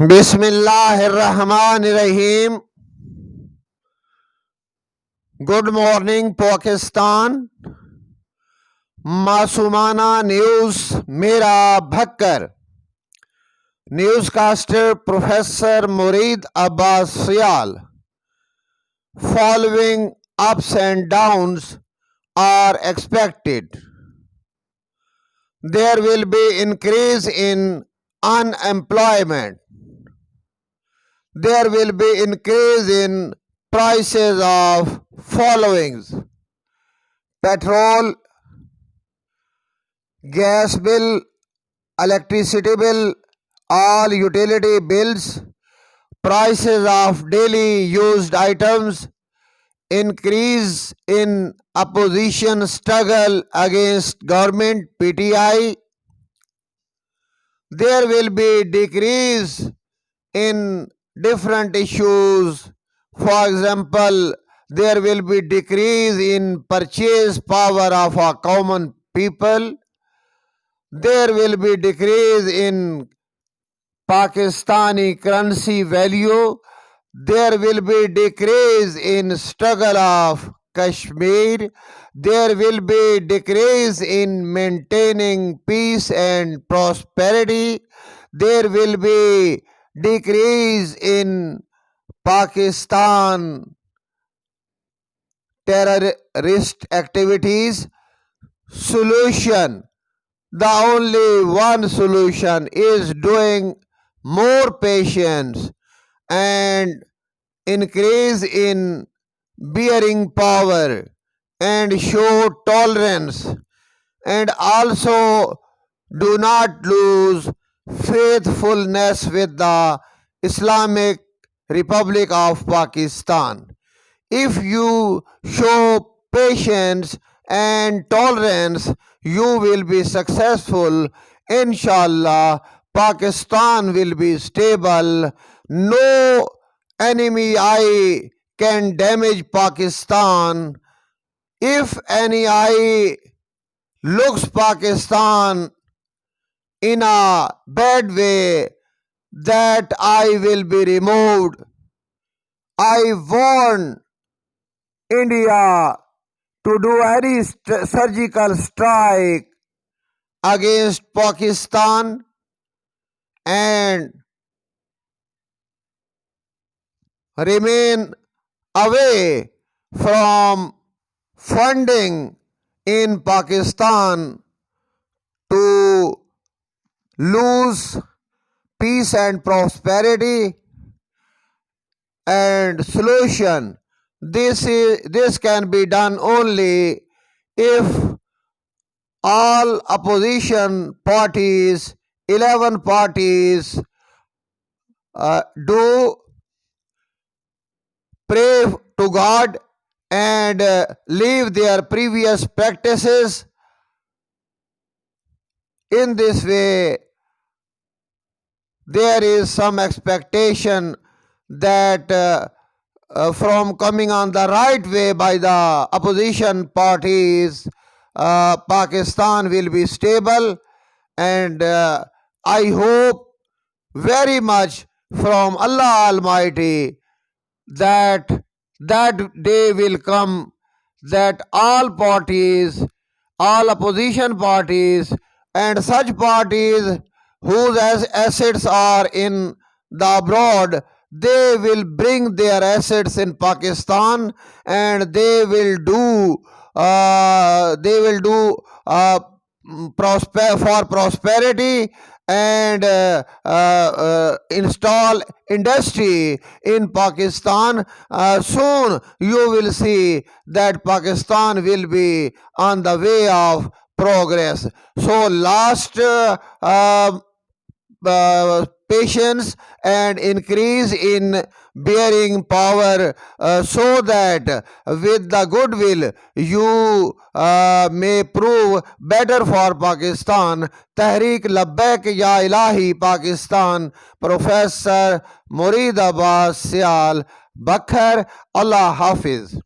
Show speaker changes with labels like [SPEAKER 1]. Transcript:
[SPEAKER 1] बिस्मिल्लाहिर्रहमानिर्रहीम। Good morning Pakistan. मासूमाना news मेरा भक्कर। न्यूज़कास्टर प्रोफेसर मुरीद अब्बास सियाल। Following ups and downs are expected. There will be increase in unemployment. There will be increase in prices of followings: petrol, gas bill, electricity bill, all utility bills, prices of daily used items, increase in opposition struggle against government PTI. There will be decrease in different issues. For example, there will be decrease in purchase power of our common people. There will be decrease in Pakistani currency value. There will be decrease in struggle of Kashmir. There will be decrease in maintaining peace and prosperity. There will be decrease in Pakistan terrorist activities. Solution: the only one solution is doing more patience and increase in bearing power and show tolerance, and also do not lose faithfulness with the Islamic Republic of Pakistan. If you show patience and tolerance, you will be successful. Inshallah, Pakistan will be stable. No enemy eye can damage Pakistan. If any eye looks Pakistan in a bad way, that eye will be removed. I warn India to do any surgical strike against Pakistan and remain away from funding in Pakistan to lose peace and prosperity. And solution: this can be done only if all opposition parties, 11 parties, do pray to God and leave their previous practices. In this way, there is some expectation that from coming on the right way by the opposition parties, Pakistan will be stable. And I hope very much from Allah Almighty that day will come, that all parties, all opposition parties, and such parties whose assets are in the abroad, they will bring their assets in Pakistan, and they will do for prosperity and install industry in Pakistan. Soon you will see that Pakistan will be on the way of progress. So last patience and increase in bearing power, so that with the goodwill you may prove better for Pakistan. Tehreek Labbaik Ya Ilahi Pakistan. Professor Mureed Abbas Sial Bakhar. Allah Hafiz.